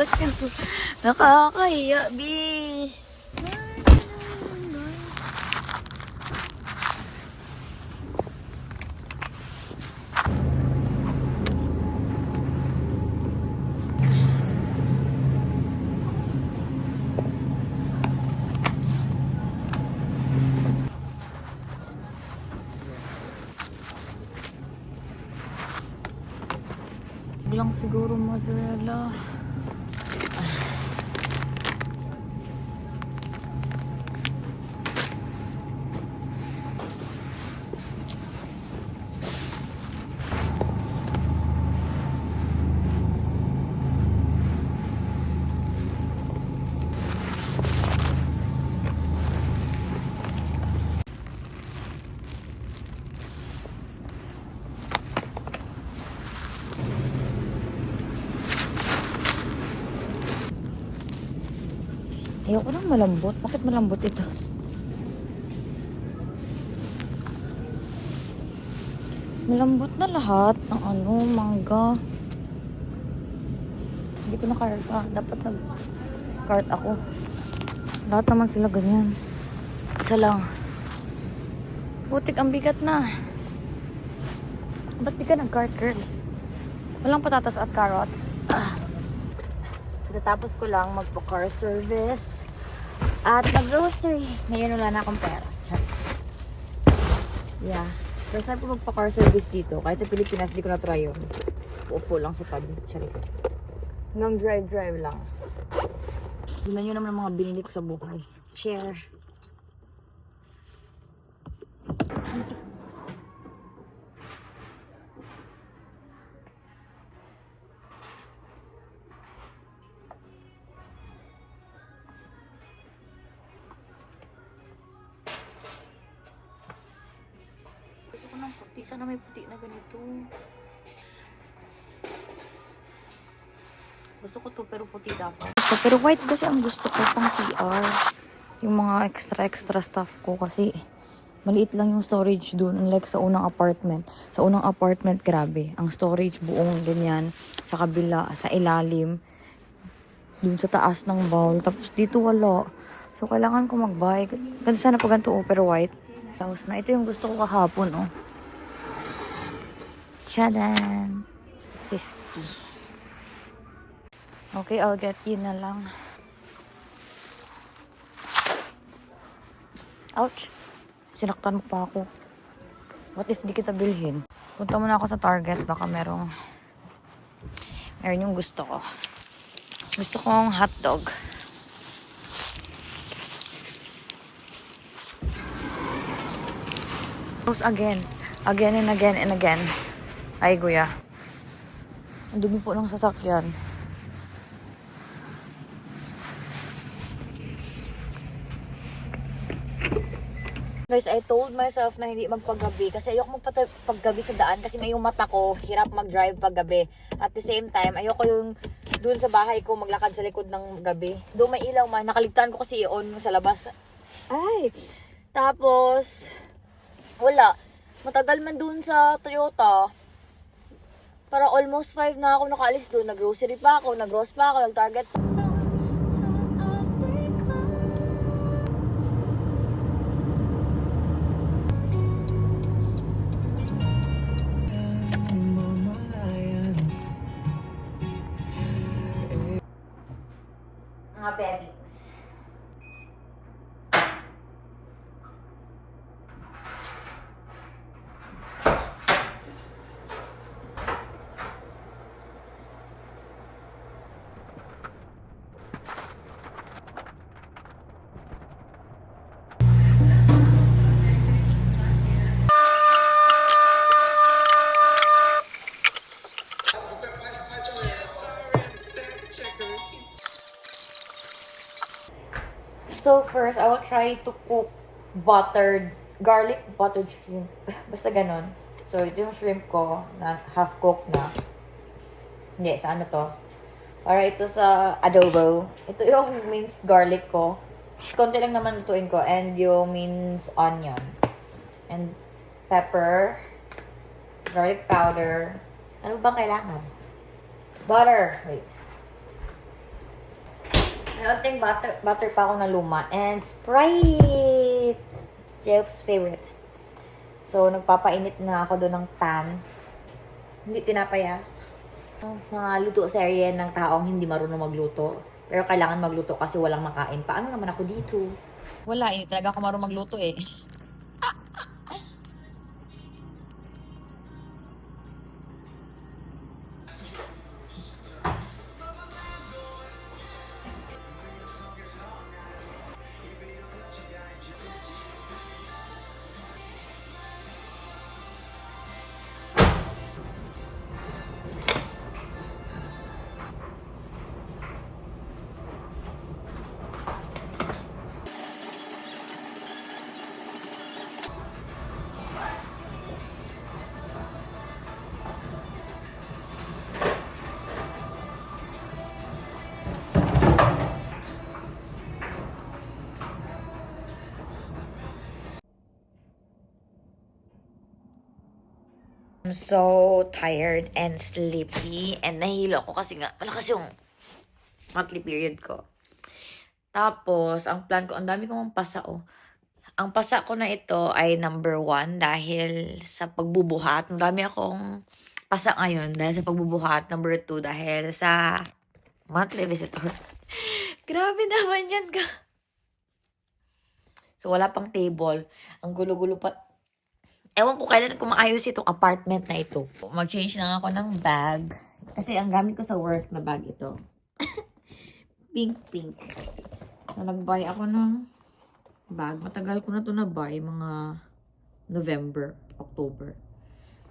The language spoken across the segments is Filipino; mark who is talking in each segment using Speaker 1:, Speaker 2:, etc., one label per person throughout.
Speaker 1: sasakyan ko. Nakakahiya, B. Lang siguro mozzarella. Ayoko nang malambot. Bakit malambot ito? Malambot na lahat ng mangga. Hindi ko nakarga. Dapat nag-cart ako. Lahat naman sila ganyan. Isa lang. Putik, ang bigat na. Ba't di ka nag-cart, girl? Walang patatas at carrots. Tapos ko lang magpa-car service at mag-grocery. Ngayon wala na akong pera. Yeah. First time ko magpa-car service dito. Kahit sa Pilipinas, di ko na-try yun. Uupo lang sa tabi. Charis. Hanggang drive lang. Tignan nyo naman ang mga binili ko sa buhay. Share. Puti. Sana may puti na ganito. Gusto ko to pero puti dapat. Pero white kasi ang gusto ko pang CR. Yung mga extra stuff ko kasi maliit lang yung storage dun. Unlike sa unang apartment. Sa unang apartment, grabe. Ang storage buong ganyan. Sa kabila, sa ilalim. Dun sa taas ng bowl. Tapos dito wala. So kailangan ko mag-buy. Ganito sana pag ganito pero white. Tapos na. Ito yung gusto ko kahapon, oh. Shadan. 50. Okay, I'll get you na lang. Ouch. Sinaktan mo pa ako. What if di kita bilhin? Punta muna ako sa Target. Baka meron yung gusto ko. Gusto kong hotdog. Close again. Again and again and again. Ay, kuya. Ang dumi po ng sasakyan. Guys, I told myself na hindi magpaggabi kasi ayoko magpaggabi sa daan kasi may yung mata ko, hirap mag-drive paggabi. At the same time, ayoko yung dun sa bahay ko maglakad sa likod ng gabi. Doon may ilaw man, nakaligtaan ko kasi i-on sa labas. Ay! Tapos, wala. Matagal man dun sa Toyota. Para almost 5 na ako nakaalis doon. Nag-grocery pa ako, nag-gross pa ako, nag-Target. Mga beddings. So first, I will try to cook garlic buttered shrimp. Basta ganon. So ito yung shrimp ko na half cooked na. Hindi, sa ano to? Para ito sa adobo. Ito yung minced garlic ko. Konti lang naman lutuin ko. And yung minced onion. And pepper. Garlic powder. Ano bang kailangan? Butter. Wait. May onting butter pa ako na luma. And Sprite! Jeff's favorite. So, nagpapainit na ako doon ng pan. Hindi tinapaya. Mga luto serye ng taong hindi marunong magluto. Pero kailangan magluto kasi walang makain. Paano naman ako dito? Wala, hindi talaga ako marunong magluto eh. I'm so tired and sleepy. And nahilo ako kasi nga, malakas yung monthly period ko. Tapos, ang plan ko, ang dami kong pasa, oh. Ang pasa ko na ito ay number 1 dahil sa pagbubuhat. Ang dami akong pasa ngayon dahil sa pagbubuhat. Number 2 dahil sa monthly visitor. Grabe naman yan ka. So, wala pang table. Ang gulo-gulo pa. Ewan ko kailan ko maayos itong apartment na ito. Mag-change lang ako ng bag. Kasi ang gamit ko sa work na bag ito. Pink. So, nag-buy ako ng bag. Matagal ko na ito na-buy. Mga November, October.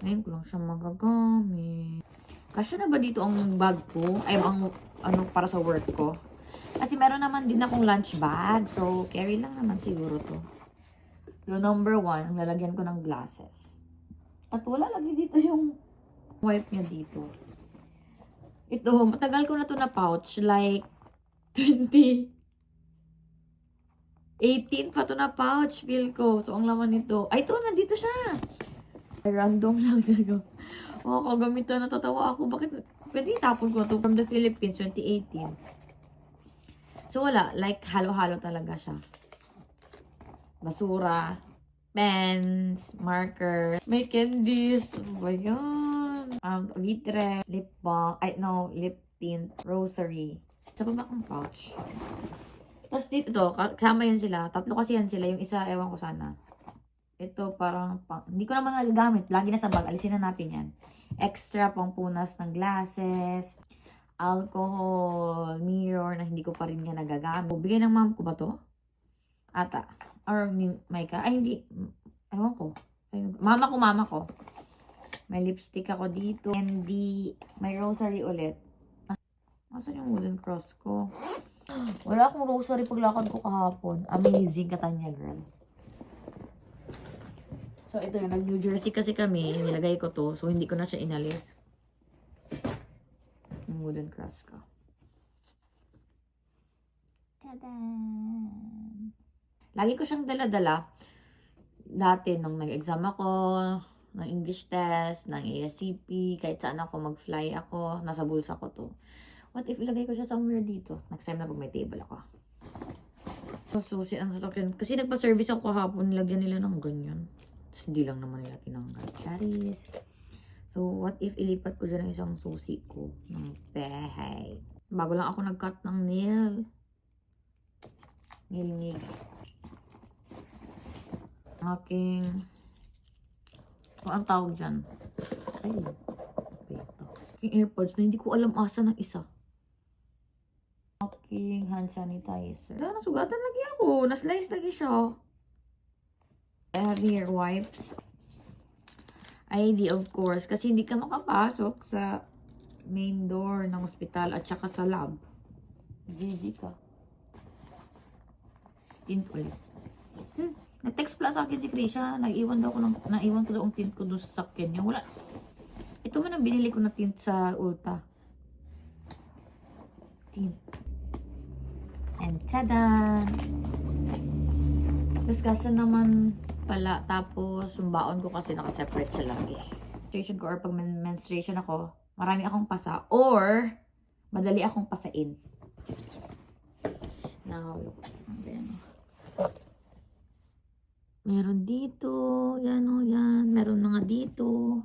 Speaker 1: Ngayon ko lang siya magagamit. Kasya na ba dito ang bag ko? Ay, ano para sa work ko? Kasi meron naman din akong lunch bag. So, carry lang naman siguro to. Yung number 1, ang lalagyan ko ng glasses. At wala lagi dito yung wipe niya dito. Ito, matagal ko na to na pouch. Like, 2018 pa to na pouch, feel ko. So, ang laman nito. Ay, ito, nandito siya. Random lang siya. Oh, kagamitan, natatawa ako. Bakit? Pwede itapon ko to from the Philippines, 2018. So, wala. Like, halo-halo talaga siya. Basura, pens, marker, may candies, ano ba yan? Vitre, lip balm, lip tint, rosary. Sa baba kong pouch. Tapos dito, kasama yan sila. Tatlo kasi yan sila. Yung isa, ewan ko sana. Ito parang, hindi ko naman nagagamit. Lagi na sa bag. Alisin na natin yan. Extra pang punas ng glasses, alcohol, mirror na hindi ko pa rin yan nagagamit. Bigay ng mom ko ba to? Ata. Or Micah. Ay, hindi. Ewan ko. Mama ko. May lipstick ako dito. Candy. May rosary ulit. Asan yung wooden cross ko? Wala akong rosary paglakad ko kahapon. Amazing katanya, girl. So, ito yung nag-New Jersey kasi kami. Nilagay ko to. So, hindi ko na siya inalis. Yung wooden cross ko. Tada! Lagi ko siyang dala-dala. Dati, nung nag-exam ako, ng English test, ng ASCP, kahit saan ako mag-fly ako, nasa bulsa ko to. What if ilagay ko siya somewhere dito? Next time na pag may table ako. Susi ang sasakyan. Kasi nagpa-service ako kahapon, nilagyan nila ng ganyan. Tapos hindi lang naman nila tinanggal. Charis. So, what if ilipat ko dyan ang isang susi ko ng pehay? Bago lang ako nag-cut ng nail. Nail. Aking ang tawag dyan. Ay, wait. Aking AirPods na hindi ko alam asa ng isa. Aking hand sanitizer. Wala, nasugatan lagi ako. Naslice lagi siya. I have here wipes. ID, of course. Kasi hindi ka makapasok sa main door ng ospital at saka sa lab. GG ka. Tint ulit. Nag-text pala sa akin si Krisha. Naiwan ko daw ang tint ko doon sa sakyan niya. Wala. Ito man ang binili ko na tint sa Ulta. Tint. And tada! Discussion naman pala. Tapos, yung baon ko kasi nakaseparate siya lagi. Menstruation ko or pag menstruation ako, marami akong pasa. Or, madali akong pasain. Now, ayan. Meron dito. Yan o, yan. Meron mga dito.